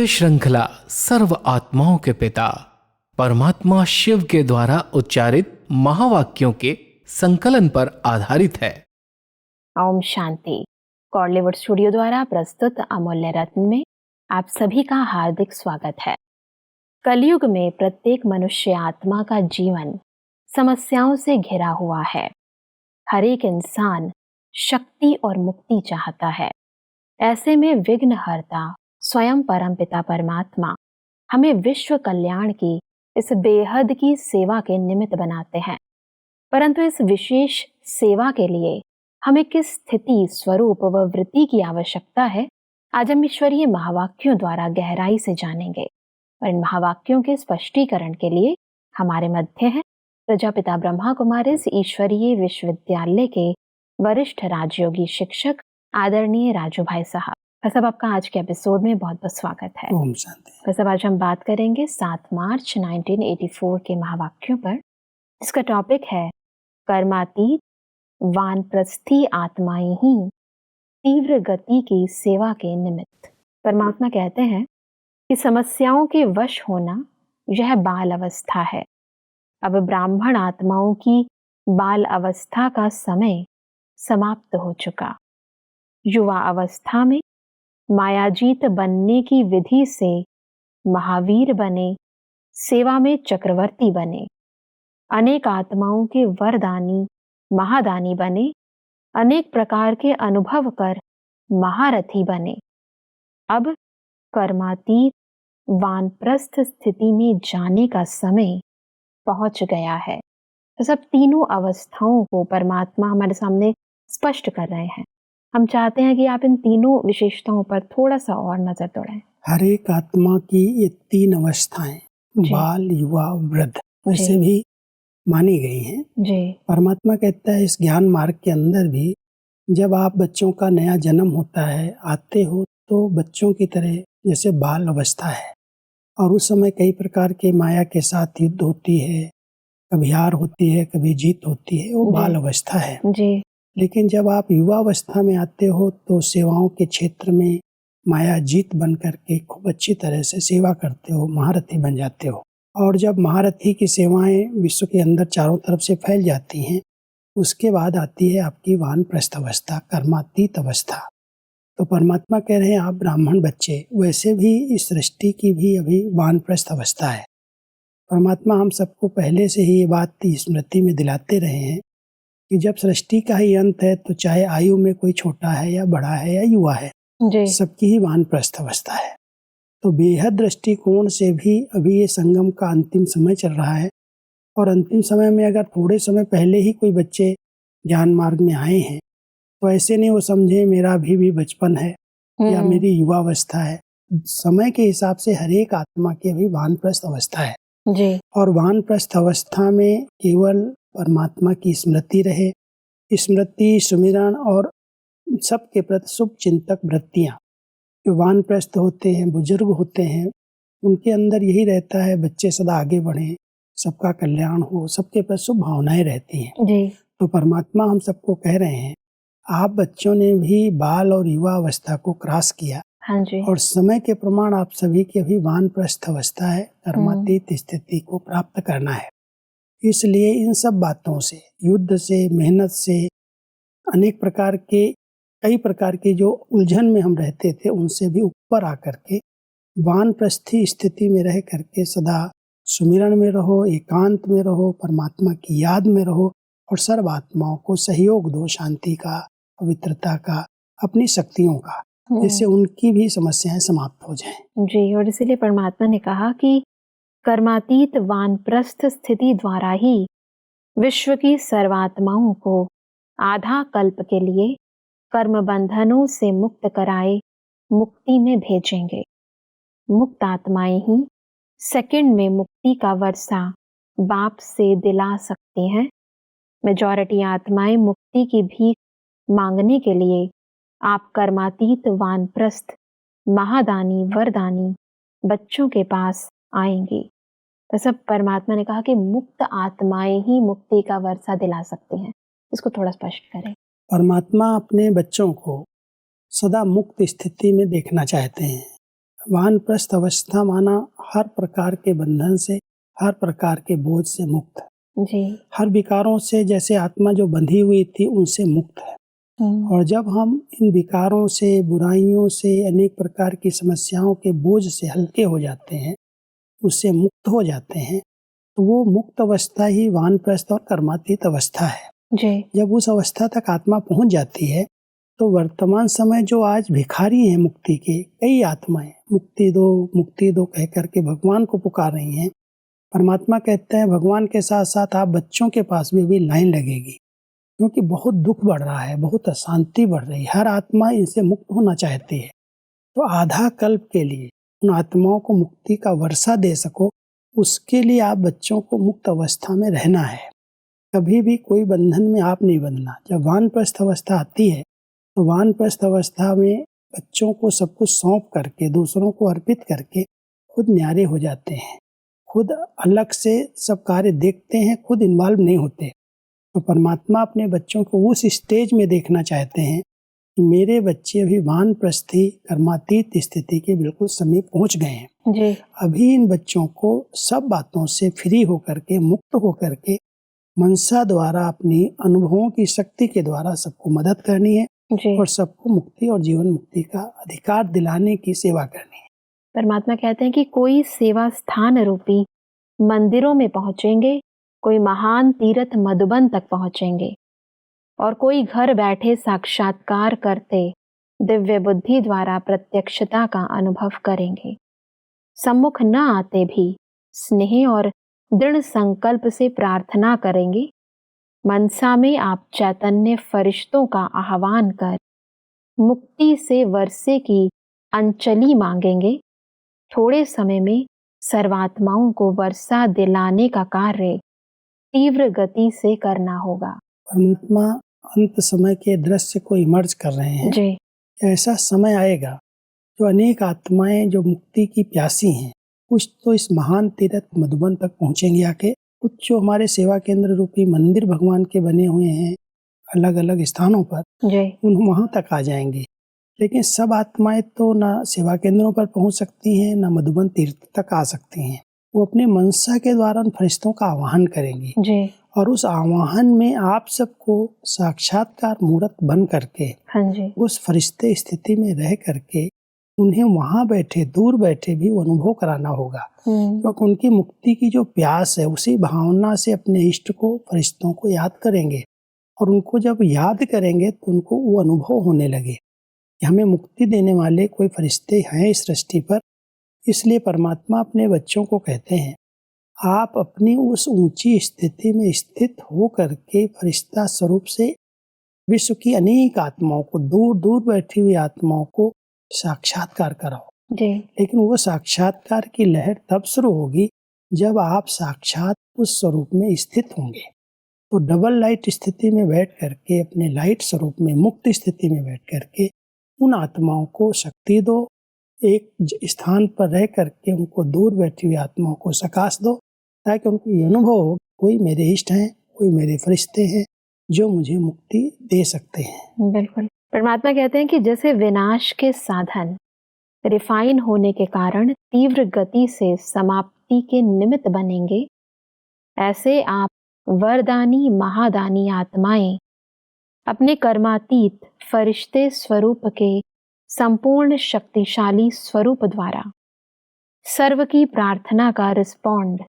श्रृंखला सर्व आत्माओं के पिता परमात्मा शिव के द्वारा उच्चारित महावाक्यों के संकलन पर आधारित है। ओम शांति। कॉर्लीवुड स्टूडियो द्वारा प्रस्तुत अमूल्य रत्न में आप सभी का हार्दिक स्वागत है। कलयुग में प्रत्येक मनुष्य आत्मा का जीवन समस्याओं से घिरा हुआ है। हर एक इंसान शक्ति और मुक्ति चाहता है। ऐसे में विघ्नहर्ता स्वयं परमपिता परमात्मा हमें विश्व कल्याण की इस बेहद की सेवा के निमित्त बनाते हैं। परंतु इस विशेष सेवा के लिए हमें किस स्थिति, स्वरूप व वृत्ति की आवश्यकता है, आज हम ईश्वरीय महावाक्यों द्वारा गहराई से जानेंगे। और इन महावाक्यों के स्पष्टीकरण के लिए हमारे मध्य हैं प्रजापिता ब्रह्मा कुमारी ईश्वरीय विश्वविद्यालय के वरिष्ठ राजयोगी शिक्षक आदरणीय राजू भाई साहब। सब आपका आज के एपिसोड में बहुत बहुत स्वागत है। ओम शांति। सब आज हम बात करेंगे 7 मार्च 1984 के महावाक्यों पर। इसका टॉपिक है कर्मातीत वानप्रस्थी आत्माएं ही तीव्र गति की सेवा के निमित्त। परमात्मा कहते हैं कि समस्याओं के वश होना यह बाल अवस्था है। अब ब्राह्मण आत्माओं की बाल अवस्था का समय समाप्त हो चुका। युवा अवस्था में मायाजीत बनने की विधि से महावीर बने, सेवा में चक्रवर्ती बने, अनेक आत्माओं के वरदानी महादानी बने, अनेक प्रकार के अनुभव कर महारथी बने। अब कर्मातीत वानप्रस्थ स्थिति में जाने का समय पहुंच गया है। तो सब तीनों अवस्थाओं को परमात्मा हमारे सामने स्पष्ट कर रहे हैं। हम चाहते हैं कि आप इन तीनों विशेषताओं पर थोड़ा सा और नजर दौड़ाएं। हर एक आत्मा की ये 3 अवस्थाएं, बाल, युवा, वृद्ध, वैसे भी मानी गई हैं। जी। परमात्मा कहता है इस ज्ञान मार्ग के अंदर भी जब आप बच्चों का नया जन्म होता है, आते हो तो बच्चों की तरह जैसे बाल अवस्था है, और उस समय कई प्रकार के माया के साथ युद्ध होती है, कभी हार होती है, कभी जीत होती है, वो बाल अवस्था है। जी। लेकिन जब आप युवा अवस्था में आते हो तो सेवाओं के क्षेत्र में माया जीत बन करके खूब अच्छी तरह से सेवा करते हो, महारथी बन जाते हो। और जब महारथी की सेवाएं विश्व के अंदर चारों तरफ से फैल जाती हैं, उसके बाद आती है आपकी वानप्रस्थ अवस्था, कर्मातीत अवस्था। तो परमात्मा कह रहे हैं आप ब्राह्मण बच्चे, वैसे भी इस सृष्टि की भी अभी वानप्रस्थ अवस्था है। परमात्मा हम सबको पहले से ही ये बात स्मृति में दिलाते रहे हैं कि जब सृष्टि का ही अंत है तो चाहे आयु में कोई छोटा है या बड़ा है या युवा है, सबकी ही वानप्रस्थ अवस्था है। तो बेहद दृष्टिकोण से भी अभी ये संगम का अंतिम समय चल रहा है, और अंतिम समय में अगर थोड़े समय पहले ही कोई बच्चे ज्ञान मार्ग में आए हैं तो ऐसे नहीं वो समझे मेरा भी बचपन है या मेरी युवा अवस्था है। समय के हिसाब से हर एक आत्मा की अभी वानप्रस्थ अवस्था है जी। और वानप्रस्थ अवस्था में केवल परमात्मा की स्मृति रहे, स्मृति, सुमिरन और सबके प्रति शुभ चिंतक वृत्तियाँ। जो वानप्रस्थ होते हैं, बुजुर्ग होते हैं, उनके अंदर यही रहता है बच्चे सदा आगे बढ़ें, सबका कल्याण हो, सबके प्रति शुभ भावनाएं रहती हैं जी। तो परमात्मा हम सबको कह रहे हैं आप बच्चों ने भी बाल और युवा अवस्था को क्रॉस किया। हाँ जी। और समय के प्रमाण आप सभी की अभी वानप्रस्थ अवस्था है, कर्मातीत स्थिति को प्राप्त करना है। इसलिए इन सब बातों से, युद्ध से, मेहनत से, अनेक प्रकार के कई प्रकार के जो उलझन में हम रहते थे उनसे भी ऊपर आकर के वानप्रस्थी स्थिति में रह करके सदा सुमिरन में रहो, एकांत में रहो, परमात्मा की याद में रहो और सर्व आत्माओं को सहयोग दो, शांति का, पवित्रता का, अपनी शक्तियों का, जिससे उनकी भी समस्याएं समाप्त हो जाएं। जी। और इसीलिए परमात्मा ने कहा कि कर्मातीत वानप्रस्थ स्थिति द्वारा ही विश्व की सर्वात्माओं को आधा कल्प के लिए कर्म बंधनों से मुक्त कराए मुक्ति में भेजेंगे। मुक्त आत्माएं ही सेकंड में मुक्ति का वर्षा बाप से दिला सकती हैं। मेजॉरिटी आत्माएं मुक्ति की भीख मांगने के लिए आप कर्मातीत वानप्रस्थ महादानी वरदानी बच्चों के पास आएंगी। तो सब परमात्मा ने कहा कि मुक्त आत्माएं ही मुक्ति का वर्षा दिला सकती हैं। इसको थोड़ा स्पष्ट करें। परमात्मा अपने बच्चों को सदा मुक्त स्थिति में देखना चाहते हैं। वानप्रस्थ अवस्था माना हर प्रकार के बंधन से, हर प्रकार के बोझ से मुक्त है। जी। हर विकारों से जैसे आत्मा जो बंधी हुई थी उनसे मुक्त है। और जब हम इन विकारों से, बुराइयों से, अनेक प्रकार की समस्याओं के बोझ से हल्के हो जाते हैं, उससे मुक्त हो जाते हैं, तो वो मुक्त अवस्था ही वानप्रस्थ और कर्मातीत अवस्था है। जी। जब उस अवस्था तक आत्मा पहुंच जाती है तो वर्तमान समय जो आज भिखारी हैं मुक्ति के, कई आत्माएं मुक्ति दो कह करके भगवान को पुकार रही हैं। परमात्मा कहते हैं भगवान के साथ साथ आप बच्चों के पास भी लाइन लगेगी, क्योंकि बहुत दुख बढ़ रहा है, बहुत अशांति बढ़ रही है, हर आत्मा इनसे मुक्त होना चाहती है। तो आधा कल्प के लिए उन आत्माओं को मुक्ति का वर्षा दे सको, उसके लिए आप बच्चों को मुक्त अवस्था में रहना है। कभी भी कोई बंधन में आप नहीं बंधना। जब वानप्रस्थ अवस्था आती है तो वानप्रस्थ अवस्था में बच्चों को सब कुछ सौंप करके, दूसरों को अर्पित करके खुद न्यारे हो जाते हैं, खुद अलग से सब कार्य देखते हैं, खुद इन्वॉल्व नहीं होते। तो परमात्मा अपने बच्चों को उस स्टेज में देखना चाहते हैं कि मेरे बच्चे अभी वानप्रस्थी कर्मातीत स्थिति के बिल्कुल समीप पहुंच गए हैं। जी। अभी इन बच्चों को सब बातों से फ्री होकर के, मुक्त होकर के मनसा द्वारा, अपनी अनुभवों की शक्ति के द्वारा सबको मदद करनी है जी। और सबको मुक्ति और जीवन मुक्ति का अधिकार दिलाने की सेवा करनी है। परमात्मा कहते हैं कि कोई सेवा स्थान रूपी मंदिरों में पहुंचेंगे, कोई महान तीर्थ मधुबन तक पहुंचेंगे, और कोई घर बैठे साक्षात्कार करते दिव्य बुद्धि द्वारा प्रत्यक्षता का अनुभव करेंगे। सम्मुख न आते भी स्नेह और दृढ़ संकल्प से प्रार्थना करेंगे। मनसा में आप चैतन्य फरिश्तों का आह्वान कर मुक्ति से वर्षे की अंचली मांगेंगे। थोड़े समय में सर्वात्माओं को वर्षा दिलाने का कार्य तीव्र गति से करना होगा। परमात्मा अंत समय के दृश्य को इमर्ज कर रहे हैं। जी। ऐसा समय आएगा जो अनेक आत्माएं जो मुक्ति की प्यासी हैं, कुछ तो इस महान तीर्थ मधुबन तक पहुंचेंगे आके, कुछ जो हमारे सेवा केंद्र रूपी मंदिर भगवान के बने हुए हैं अलग अलग स्थानों पर, उन वहां तक आ जाएंगे। लेकिन सब आत्माएं तो ना सेवा केंद्रों पर पहुंच सकती हैं, ना मधुबन तीर्थ तक आ सकती हैं। वो अपने मनसा के द्वारा उन फरिश्तों का आह्वान करेंगी जी। और उस आह्वान में आप सबको साक्षात्कार मूर्त बन करके, हाँ जी, उस फरिश्ते स्थिति में रह करके उन्हें वहां बैठे, दूर बैठे भी वो अनुभव कराना होगा। क्योंकि उनकी मुक्ति की जो प्यास है, उसी भावना से अपने इष्ट को, फरिश्तों को याद करेंगे और उनको जब याद करेंगे तो उनको वो अनुभव होने लगे कि हमें मुक्ति देने वाले कोई फरिश्ते हैं इस सृष्टि पर। इसलिए परमात्मा अपने बच्चों को कहते हैं, आप अपनी उस ऊंची स्थिति में स्थित हो करके फरिश्ता स्वरूप से विश्व की अनेक आत्माओं को, दूर दूर बैठी हुई आत्माओं को साक्षात्कार कराओ। जी। लेकिन वो साक्षात्कार की लहर तब शुरू होगी जब आप साक्षात उस स्वरूप में स्थित होंगे। तो डबल लाइट स्थिति में बैठ करके, अपने लाइट स्वरूप में, मुक्त स्थिति में बैठ करके उन आत्माओं को शक्ति दो, एक स्थान पर रह करके उनको दूर बैठी हुई आत्माओं को सकाश दो, ताकि उनको ये अनुभव हो कोई मेरे इष्ट हैं, कोई मेरे फरिश्ते हैं जो मुझे मुक्ति दे सकते हैं। बिल्कुल। परमात्मा कहते हैं कि जैसे विनाश के साधन रिफाइन होने के कारण तीव्र गति से समाप्ति के निमित्त बनेंगे, ऐसे आप वरदानी महादानी आत्माएं अपने कर्मातीत फरिश्ते स्वरूप के संपूर्ण शक्तिशाली स्वरूप द्वारा सर्व की प्रार्थना का रिस्पॉन्ड,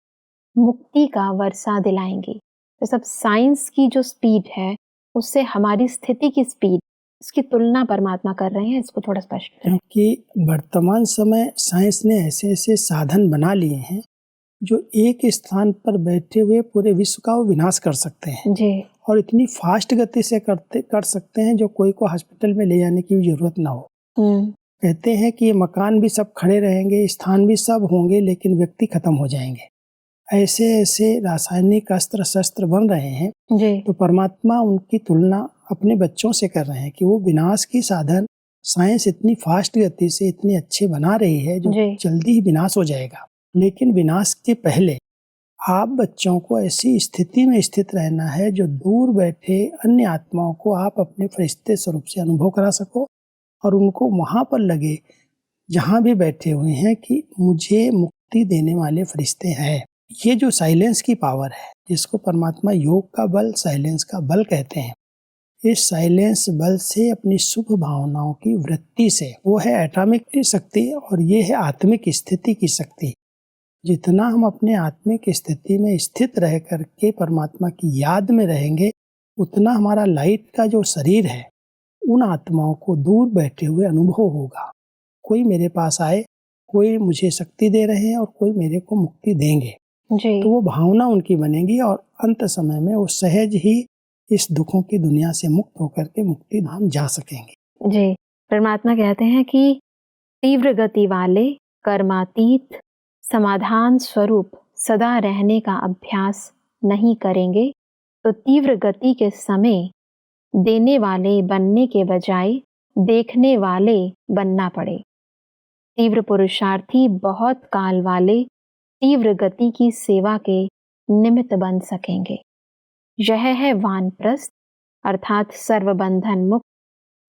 मुक्ति का वर्षा दिलाएंगे। तो सब साइंस की जो स्पीड है उससे हमारी स्थिति की स्पीड, इसकी तुलना परमात्मा कर रहे हैं। इसको थोड़ा स्पष्ट करें। क्योंकि वर्तमान समय साइंस ने ऐसे ऐसे साधन बना लिए हैं जो एक स्थान पर बैठे हुए पूरे विश्व का वो विनाश कर सकते हैं जी। और इतनी फास्ट गति से कर सकते हैं जो कोई को हॉस्पिटल में ले जाने की भी जरूरत ना हो। कहते हैं कि ये मकान भी सब खड़े रहेंगे, स्थान भी सब होंगे, लेकिन व्यक्ति खत्म हो जाएंगे। ऐसे ऐसे रासायनिक अस्त्र शस्त्र बन रहे हैं जी। तो परमात्मा उनकी तुलना अपने बच्चों से कर रहे हैं कि वो विनाश की साधन साइंस इतनी फास्ट गति से इतने अच्छे बना रही है जो जल्दी ही विनाश हो जाएगा। लेकिन विनाश के पहले आप बच्चों को ऐसी स्थिति में स्थित रहना है जो दूर बैठे अन्य आत्माओं को आप अपने फरिश्ते स्वरूप से अनुभव करा सको और उनको वहां पर लगे जहाँ भी बैठे हुए हैं कि मुझे मुक्ति देने वाले फरिश्ते हैं। ये जो साइलेंस की पावर है, जिसको परमात्मा योग का बल, साइलेंस का बल कहते हैं, इस साइलेंस बल से अपनी शुभ भावनाओं की वृत्ति से, वो है एटॉमिक की शक्ति और ये है आत्मिक स्थिति की शक्ति। जितना हम अपने आत्मिक स्थिति में स्थित रह करके परमात्मा की याद में रहेंगे, उतना हमारा लाइट का जो शरीर है उन आत्माओं को दूर बैठे हुए अनुभव होगा। कोई मेरे पास आए, कोई मुझे शक्ति दे रहे हैं और कोई मेरे को मुक्ति देंगे, जी तो वो भावना उनकी बनेगी और अंत समय में वो सहज ही इस दुखों की दुनिया से मुक्त होकर के मुक्ति धाम जा सकेंगे। जी। परमात्मा कहते हैं कि तीव्र गति वाले कर्मातीत समाधान स्वरूप सदा रहने का अभ्यास नहीं करेंगे तो तीव्र गति के समय देने वाले बनने के बजाय देखने वाले बनना पड़े। तीव्र पुरुषार्थी बहुत काल वाले तीव्र गति की सेवा के निमित्त बन सकेंगे। यह है वानप्रस्थ अर्थात सर्वबंधन मुक्त,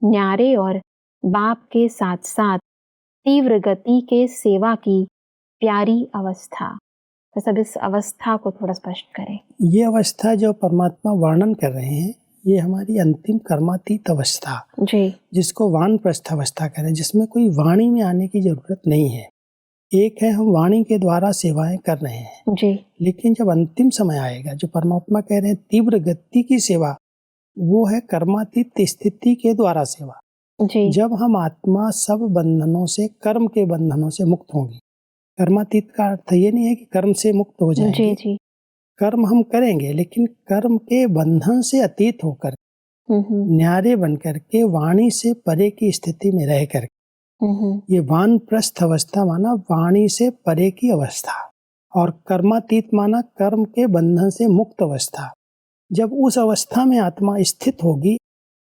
न्यारे और बाप के साथ साथ तीव्र गति के सेवा की प्यारी अवस्था। तो सब इस अवस्था को थोड़ा स्पष्ट करें। ये अवस्था जो परमात्मा वर्णन कर रहे हैं, ये हमारी अंतिम कर्मातीत अवस्था, जी जिसको वानप्रस्थ अवस्था करें, जिसमें कोई वाणी में आने की जरूरत नहीं है। एक है हम वाणी के द्वारा सेवाएं कर रहे हैं, जी लेकिन जब अंतिम समय आएगा, जो परमात्मा कह रहे हैं तीव्र गति की सेवा, वो है कर्मातीत स्थिति के द्वारा सेवा। जी जब हम आत्मा सब बंधनों से, कर्म के बंधनों से मुक्त होंगी। कर्मातीत का अर्थ ये नहीं है कि कर्म से मुक्त हो जाएंगे, जी जी कर्म हम करेंगे लेकिन कर्म के बंधन से अतीत होकर, न्यारे बनकर के, वाणी से परे की स्थिति में रह कर, ये वानप्रस्थ अवस्था माना वाणी से परे की अवस्था, और कर्मातीत माना कर्म के बंधन से मुक्त अवस्था। जब उस अवस्था में आत्मा स्थित होगी,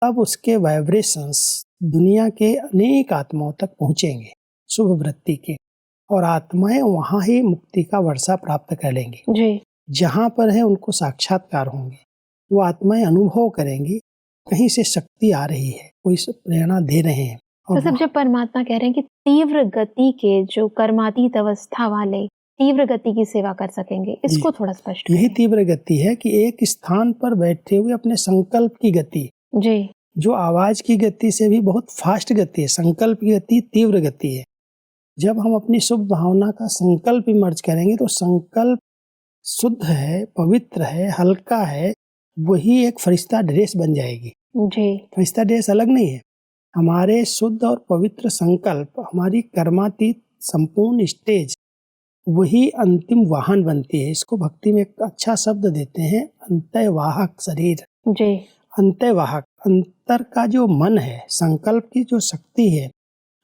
तब उसके वाइब्रेशंस दुनिया के अनेक आत्माओं तक पहुंचेंगे शुभ वृत्ति के, और आत्माएं वहां ही मुक्ति का वर्षा प्राप्त कर लेंगी। जी जहां पर है उनको साक्षात्कार होंगे, वो आत्माएं अनुभव करेंगी कहीं से शक्ति आ रही है, कोई प्रेरणा दे रहे हैं। तो सब जब परमात्मा कह रहे हैं कि तीव्र गति के जो कर्मातीत अवस्था वाले तीव्र गति की सेवा कर सकेंगे, इसको थोड़ा स्पष्ट यही करें। तीव्र गति है कि एक स्थान पर बैठे हुए अपने संकल्प की गति, जी जो आवाज की गति से भी बहुत फास्ट गति है, संकल्प की गति तीव्र गति है। जब हम अपनी शुभ भावना का संकल्प इमर्ज करेंगे, तो संकल्प शुद्ध है, पवित्र है, हल्का है, वही एक फरिश्ता ड्रेस बन जाएगी। जी फरिश्ता ड्रेस अलग नहीं है। हमारे शुद्ध और पवित्र संकल्प, हमारी कर्मातीत संपूर्ण स्टेज, वही अंतिम वाहन बनती है। इसको भक्ति में एक अच्छा शब्द देते हैं, अंतर्वाहक शरीर। जी अंतर्वाहक, अंतर का जो मन है, संकल्प की जो शक्ति है,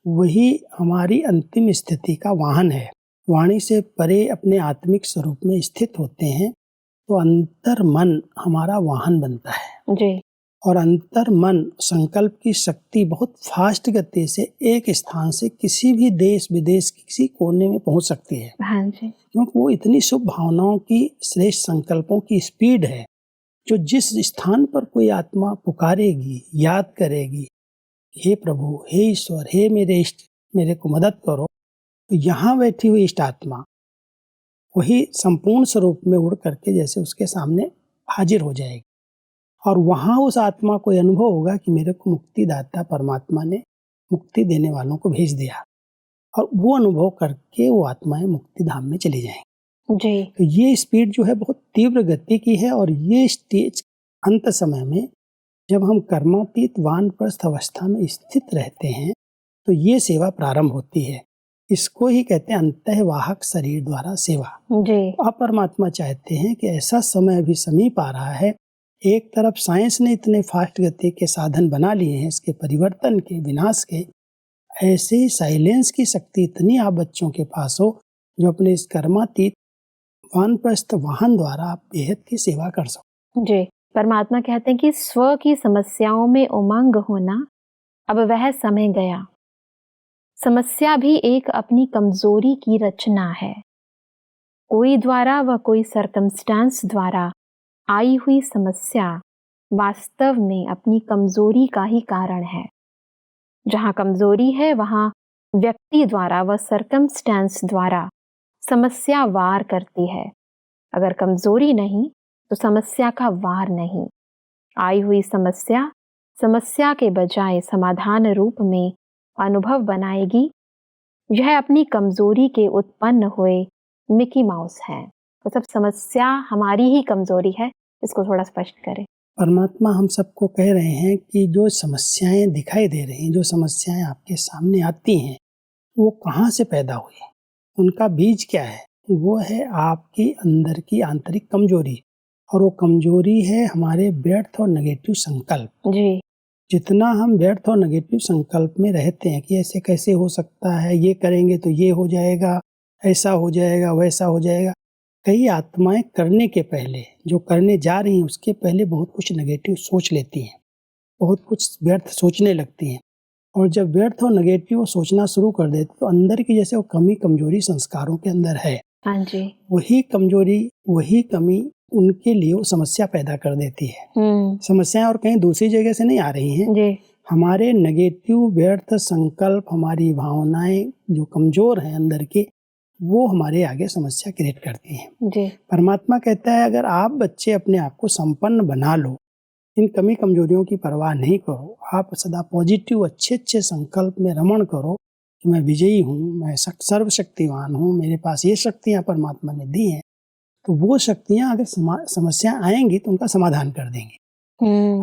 वही हमारी अंतिम स्थिति का वाहन है। वाणी से परे अपने आत्मिक स्वरूप में स्थित होते हैं, तो अंतर मन हमारा वाहन बनता है। जी और अंतर मन, संकल्प की शक्ति बहुत फास्ट गति से एक स्थान से किसी भी देश विदेश किसी कोने में पहुंच सकती है, हाँ जी क्योंकि वो इतनी शुभ भावनाओं की, श्रेष्ठ संकल्पों की स्पीड है, जो जिस स्थान पर कोई आत्मा पुकारेगी, याद करेगी, हे प्रभु, हे ईश्वर, हे मेरे इष्ट, मेरे को मदद करो, तो यहाँ बैठी हुई इष्ट आत्मा वही संपूर्ण स्वरूप में उड़ करके जैसे उसके सामने हाजिर हो जाएगी, और वहाँ उस आत्मा को अनुभव होगा कि मेरे को मुक्तिदाता परमात्मा ने मुक्ति देने वालों को भेज दिया, और वो अनुभव करके वो आत्माएं मुक्ति धाम में चली जाएंगी। जी तो ये स्पीड जो है बहुत तीव्र गति की है, और ये स्टेज अंत समय में जब हम कर्मातीत वानप्रस्थ अवस्था में स्थित रहते हैं, तो ये सेवा प्रारंभ होती है। इसको ही कहते हैं अंतर्वाहक शरीर द्वारा सेवा। जी अब परमात्मा चाहते हैं कि ऐसा समय अभी समीप आ रहा है, एक तरफ साइंस ने इतने फास्ट गति के साधन बना लिए हैं इसके परिवर्तन के, विनाश के, ऐसे ही साइलेंस की शक्ति इतनी आप बच्चों के पास हो, जो अपने इस कर्मातीत वानप्रस्थ वाहन द्वारा आप बेहद की सेवा कर सको। जी परमात्मा कहते हैं कि स्व की समस्याओं में उमंग होना अब वह समय गया। समस्या भी एक अपनी कमजोरी की रचना है। कोई द्वारा व कोई सर्कमस्टांस द्वारा आई हुई समस्या वास्तव में अपनी कमजोरी का ही कारण है। जहाँ कमजोरी है वहाँ व्यक्ति द्वारा व सर्कमस्टेंस द्वारा समस्या वार करती है। अगर कमजोरी नहीं तो समस्या का वार नहीं। आई हुई समस्या समस्या के बजाय समाधान रूप में अनुभव बनाएगी। यह अपनी कमजोरी के उत्पन्न हुए मिकी माउस है। मतलब समस्या हमारी ही कमजोरी है, इसको थोड़ा स्पष्ट करें। परमात्मा हम सबको कह रहे हैं कि जो समस्याएं दिखाई दे रही हैं, जो समस्याएं आपके सामने आती हैं, वो कहाँ से पैदा हुई, उनका बीज क्या है? वो है आपकी अंदर की आंतरिक कमजोरी, और वो कमजोरी है हमारे व्यर्थ और नेगेटिव संकल्प। जी। जितना हम व्यर्थ और नेगेटिव संकल्प में रहते हैं कि ऐसे कैसे हो सकता है, ये करेंगे तो ये हो जाएगा, ऐसा हो जाएगा, वैसा हो जाएगा। कई आत्माएं करने के पहले, जो करने जा रही हैं उसके पहले बहुत कुछ नेगेटिव सोच लेती हैं, बहुत कुछ व्यर्थ सोचने लगती हैं। और जब व्यर्थ और नेगेटिव सोचना शुरू कर देते तो अंदर की जैसे वो कमी कमजोरी संस्कारों के अंदर है, हाँ जी। वही कमजोरी, वही कमी उनके लिए वो समस्या पैदा कर देती है। समस्याएं और कहीं दूसरी जगह से नहीं आ रही हैं जी। हमारे नेगेटिव व्यर्थ संकल्प, हमारी भावनाएं जो कमजोर हैं अंदर की, वो हमारे आगे समस्या क्रिएट करती हैं। जी। परमात्मा कहता है अगर आप बच्चे अपने आप को संपन्न बना लो, इन कमी कमजोरियों की परवाह नहीं करो, आप सदा पॉजिटिव अच्छे अच्छे संकल्प में रमण करो कि मैं विजयी हूँ, मैं सर्वशक्तिवान हूँ, मेरे पास ये शक्तियाँ परमात्मा ने दी हैं, तो वो शक्तियाँ अगर समस्या आएंगी तो उनका समाधान कर देंगी।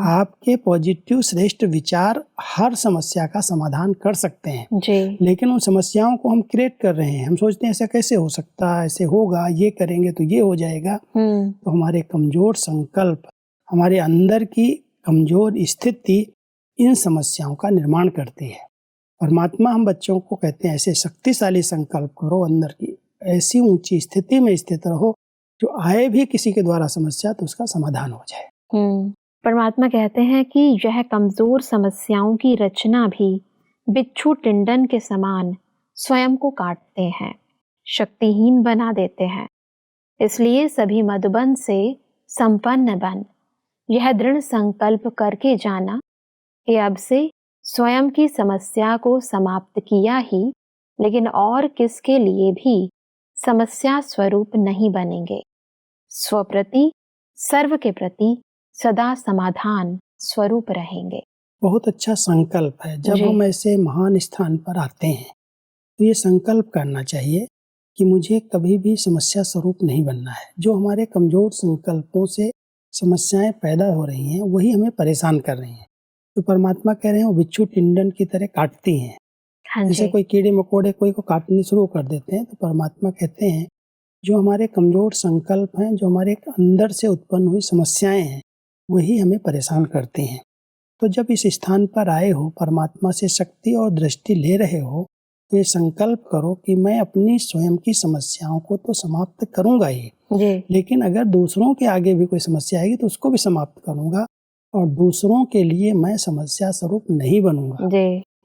आपके पॉजिटिव श्रेष्ठ विचार हर समस्या का समाधान कर सकते हैं जी। लेकिन उन समस्याओं को हम क्रिएट कर रहे हैं। हम सोचते हैं ऐसा कैसे हो सकता है, ऐसे होगा, ये करेंगे तो ये हो जाएगा। तो हमारे कमजोर संकल्प, हमारे अंदर की कमजोर स्थिति इन समस्याओं का निर्माण करती है। परमात्मा हम बच्चों को कहते हैं ऐसे शक्तिशाली संकल्प करो, अंदर की ऐसी ऊंची स्थिति में स्थित रहो जो आए भी किसी के द्वारा समस्या तो उसका समाधान हो जाए। परमात्मा कहते हैं कि यह कमजोर समस्याओं की रचना भी बिच्छू टिंडन के समान स्वयं को काटते हैं, शक्तिहीन बना देते हैं। इसलिए सभी मधुबन से संपन्न बन यह दृढ़ संकल्प करके जाना कि अब से स्वयं की समस्या को समाप्त किया ही, लेकिन और किसके लिए भी समस्या स्वरूप नहीं बनेंगे। स्वप्रति, सर्व के प्रति सदा समाधान स्वरूप रहेंगे। बहुत अच्छा संकल्प है। जब हम ऐसे महान स्थान पर आते हैं तो ये संकल्प करना चाहिए कि मुझे कभी भी समस्या स्वरूप नहीं बनना है। जो हमारे कमजोर संकल्पों से समस्याएं पैदा हो रही हैं वही हमें परेशान कर रही हैं। तो परमात्मा कह रहे हैं वो बिच्छू टिंडन की तरह काटती हैं। जैसे कोई कीड़े मकोड़े कोई को काटने शुरू कर देते हैं, तो परमात्मा कहते हैं जो हमारे कमजोर संकल्प हैं, जो हमारे अंदर से उत्पन्न हुई समस्याएं हैं, वही हमें परेशान करती हैं। तो जब इस स्थान पर आए हो, परमात्मा से शक्ति और दृष्टि ले रहे हो, तो ये संकल्प करो कि मैं अपनी स्वयं की समस्याओं को तो समाप्त करूंगा ही, लेकिन अगर दूसरों के आगे भी कोई समस्या आएगी तो उसको भी समाप्त करूंगा, और दूसरों के लिए मैं समस्या स्वरूप नहीं बनूंगा,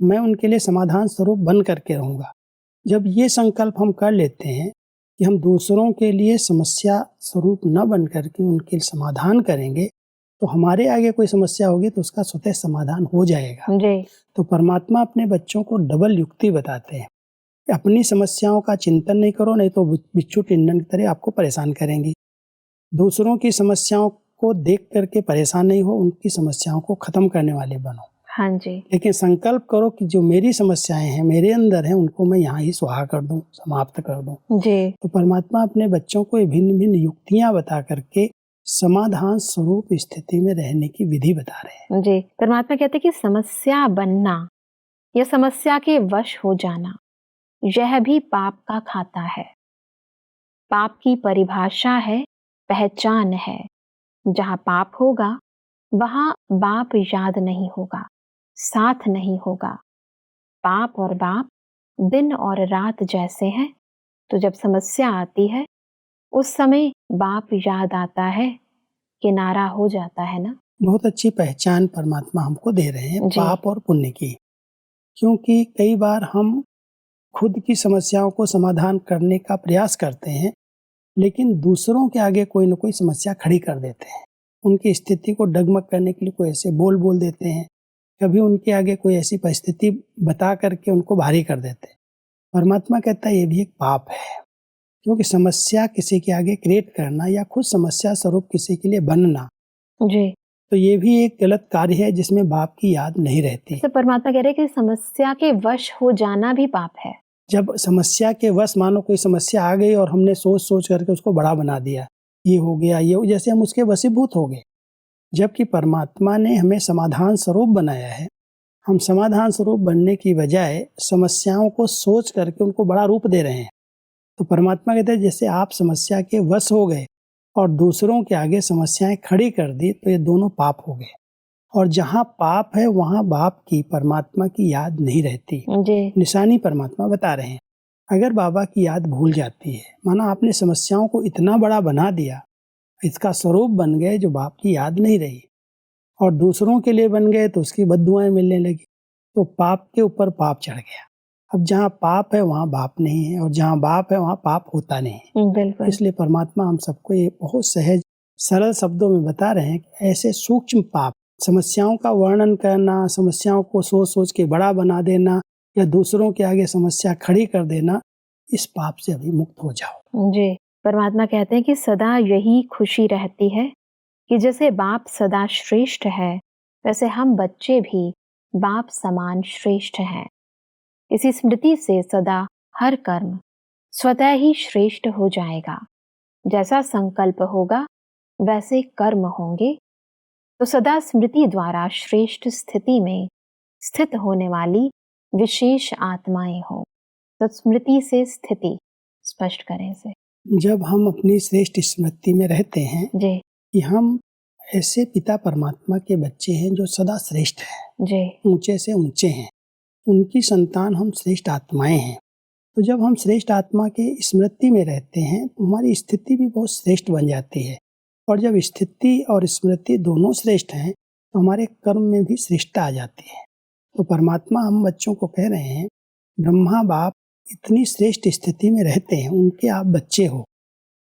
मैं उनके लिए समाधान स्वरूप बन करके रहूंगा। जब ये संकल्प हम कर लेते हैं कि हम दूसरों के लिए समस्या स्वरूप न बन करके उनके समाधान करेंगे, तो हमारे आगे कोई समस्या होगी तो उसका स्वतः समाधान हो जाएगा। तो परमात्मा अपने बच्चों को डबल युक्ति बताते हैं, अपनी समस्याओं का चिंतन नहीं करो, नहीं तो बिच्छू टिंडन की तरह आपको परेशान करेंगी। दूसरों की समस्याओं को देख करके परेशान नहीं हो, उनकी समस्याओं को खत्म करने वाले बनो। हाँ जी। लेकिन संकल्प करो कि जो मेरी समस्याएं हैं, मेरे अंदर हैं, उनको मैं यहाँ ही स्वाहा कर दूं, समाप्त कर दूं। तो परमात्मा अपने बच्चों को भिन्न भिन्न युक्तियां बता करके समाधान स्वरूप स्थिति में रहने की विधि बता रहे हैं। परमात्मा कहते हैं कि समस्या बनना या समस्या के वश हो जाना, यह भी पाप का खाता है। पाप की परिभाषा है, पहचान है। जहाँ पाप होगा वहाँ बाप याद नहीं होगा, साथ नहीं होगा। पाप और बाप दिन और रात जैसे हैं। तो जब समस्या आती है उस समय बाप याद आता है, किनारा हो जाता है ना। बहुत अच्छी पहचान परमात्मा हमको दे रहे हैं पाप और पुण्य की, क्योंकि कई बार हम खुद की समस्याओं को समाधान करने का प्रयास करते हैं, लेकिन दूसरों के आगे कोई न कोई समस्या खड़ी कर देते हैं। उनकी स्थिति को डगमग करने के लिए कोई ऐसे बोल देते हैं, कभी उनके आगे कोई ऐसी परिस्थिति बता करके उनको भारी कर देते हैं। परमात्मा कहता है ये भी एक पाप है, क्योंकि समस्या किसी के आगे क्रिएट करना या खुद समस्या स्वरूप किसी के लिए बनना, जी। तो ये भी एक गलत कार्य है जिसमें बाप की याद नहीं रहती। तो परमात्मा कह रहे हैं कि समस्या के वश हो जाना भी पाप है। जब समस्या के वश, मानो कोई समस्या आ गई और हमने सोच सोच करके उसको बड़ा बना दिया, ये हो गया, ये हो, जैसे हम उसके वशीभूत हो गए। जबकि परमात्मा ने हमें समाधान स्वरूप बनाया है। हम समाधान स्वरूप बनने की बजाय समस्याओं को सोच करके उनको बड़ा रूप दे रहे हैं। तो परमात्मा कहते हैं जैसे आप समस्या के वश हो गए और दूसरों के आगे समस्याएं खड़ी कर दी, तो ये दोनों पाप हो गए। और जहाँ पाप है वहाँ बाप की, परमात्मा की याद नहीं रहती। जी। निशानी परमात्मा बता रहे हैं। अगर बाबा की याद भूल जाती है, माना आपने समस्याओं को इतना बड़ा बना दिया, इसका स्वरूप बन गए जो बाप की याद नहीं रही, और दूसरों के लिए बन गए तो उसकी बद्दुआएं मिलने लगी, तो पाप के ऊपर पाप चढ़ गया। अब जहाँ पाप है वहाँ बाप नहीं है, और जहाँ बाप है वहाँ पाप होता नहीं है। बिल्कुल। इसलिए परमात्मा हम सबको ये बहुत सहज सरल शब्दों में बता रहे हैं कि ऐसे सूक्ष्म पाप, समस्याओं का वर्णन करना, समस्याओं को सोच सोच के बड़ा बना देना या दूसरों के आगे समस्या खड़ी कर देना, इस पाप से अभी मुक्त हो जाओ। जी। परमात्मा कहते हैं कि सदा यही खुशी रहती है कि जैसे बाप सदा श्रेष्ठ है, वैसे हम बच्चे भी बाप समान श्रेष्ठ हैं। इसी स्मृति से सदा हर कर्म स्वतः ही श्रेष्ठ हो जाएगा। जैसा संकल्प होगा वैसे कर्म होंगे। तो सदा स्मृति द्वारा श्रेष्ठ स्थिति में स्थित होने वाली विशेष आत्माएं हो। तो स्मृति से स्थिति स्पष्ट करें इसे। जब हम अपनी श्रेष्ठ स्मृति में रहते हैं जी। कि हम ऐसे पिता परमात्मा के बच्चे हैं जो सदा श्रेष्ठ हैं, जी। ऊंचे से ऊंचे हैं, उनकी संतान हम श्रेष्ठ आत्माएं हैं। तो जब हम श्रेष्ठ आत्मा के स्मृति में रहते हैं तो हमारी स्थिति भी बहुत श्रेष्ठ बन जाती है। और जब स्थिति और स्मृति दोनों श्रेष्ठ हैं तो हमारे कर्म में भी श्रेष्ठता आ जाती है। तो परमात्मा हम बच्चों को कह रहे हैं, ब्रह्मा बाप इतनी श्रेष्ठ स्थिति में रहते हैं, उनके आप बच्चे हो,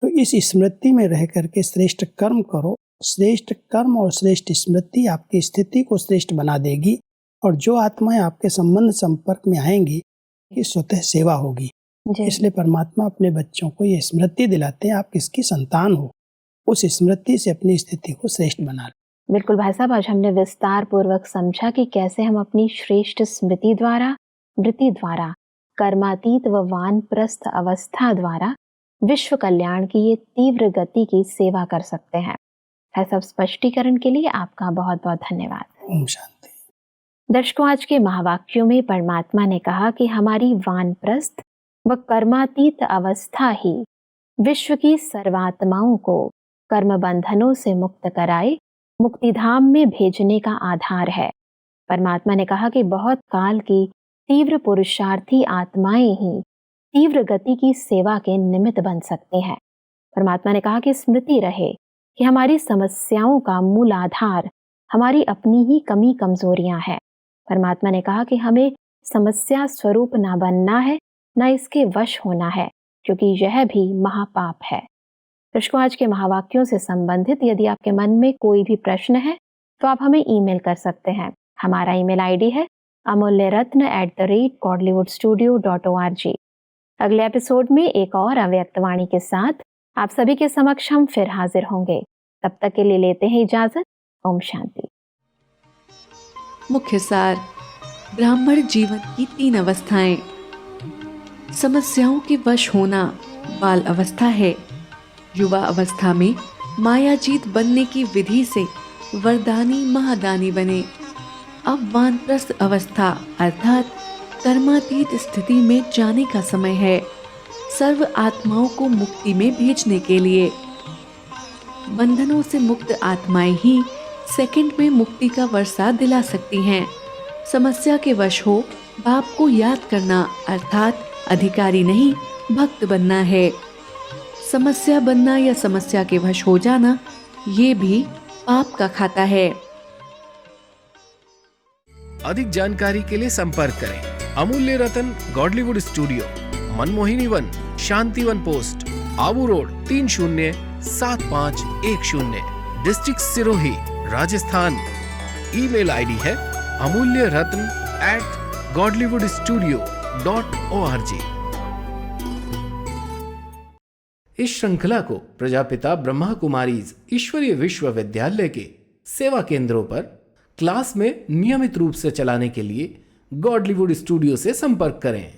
तो इस स्मृति में रह करके श्रेष्ठ कर्म करो। श्रेष्ठ कर्म और श्रेष्ठ स्मृति आपकी स्थिति को श्रेष्ठ बना देगी, और जो आत्माएं आपके संबंध संपर्क में आएंगी कि स्वतः सेवा होगी। इसलिए परमात्मा अपने बच्चों को ये स्मृति दिलाते हैं, आप किसकी संतान हो, उस स्मृति से अपनी स्थिति को श्रेष्ठ बना लो। बिल्कुल भाई साहब, आज हमने विस्तार पूर्वक समझा कि कैसे हम अपनी श्रेष्ठ स्मृति द्वारा, वृत्ति द्वारा, कर्मातीत व वानप्रस्थ अवस्था द्वारा विश्व कल्याण की ये तीव्र गति की सेवा कर सकते हैं। है सब स्पष्टीकरण के लिए आपका बहुत बहुत धन्यवाद। ओम शांति। दर्शकों, आज के महावाक्यों में परमात्मा ने कहा कि हमारी वानप्रस्थ व कर्मातीत अवस्था ही विश्व की सर्वात्माओं को कर्म बंधनों से मुक्त कराए मुक्तिधाम में भेजने का आधार है। परमात्मा ने कहा कि बहुत काल की तीव्र पुरुषार्थी आत्माएं ही तीव्र गति की सेवा के निमित्त बन सकते हैं। परमात्मा ने कहा कि स्मृति रहे कि हमारी समस्याओं का मूल आधार हमारी अपनी ही कमी कमजोरियां हैं। परमात्मा ने कहा कि हमें समस्या स्वरूप ना बनना है, ना इसके वश होना है, क्योंकि यह भी महापाप है। दर्शकों, आज के महावाक्यों से संबंधित यदि आपके मन में कोई भी प्रश्न है तो आप हमें ईमेल कर सकते हैं। हमारा ईमेल आईडी है amulyaratna@godlywoodstudio.org। अगले एपिसोड में एक और अव्यक्त वाणी के साथ आप सभी के समक्ष हम फिर हाजिर होंगे। तब तक के लिए लेते हैं इजाजत। ओम शांति। मुख्य सार, ब्राह्मण जीवन की 3 अवस्थाएं। समस्याओं के वश होना बाल अवस्था है। युवा अवस्था में मायाजीत बनने की विधि से वरदानी महादानी बने। अब वानप्रस्थ अवस्था अर्थात कर्मातीत स्थिति में जाने का समय है, सर्व आत्माओं को मुक्ति में भेजने के लिए। बंधनों से मुक्त आत्माएं ही सेकंड में मुक्ति का वर्षा दिला सकती हैं। समस्या के वश हो बाप को याद करना अर्थात अधिकारी नहीं भक्त बनना है। समस्या बनना या समस्या के वश हो जाना ये भी पाप का खाता है। अधिक जानकारी के लिए संपर्क करें Amulya Ratan Godlywood studio, Manmohini Van, Shanti Van post, Abu road 307510, district Sirohi, Rajasthan. Email ID है amulyaratn@godlywoodstudio.org। इस श्रृंखला को प्रजापिता ब्रह्मा कुमारीज ईश्वरीय विश्वविद्यालय के सेवा केंद्रों पर क्लास में नियमित रूप से चलाने के लिए गॉडलीवुड स्टूडियो से संपर्क करें।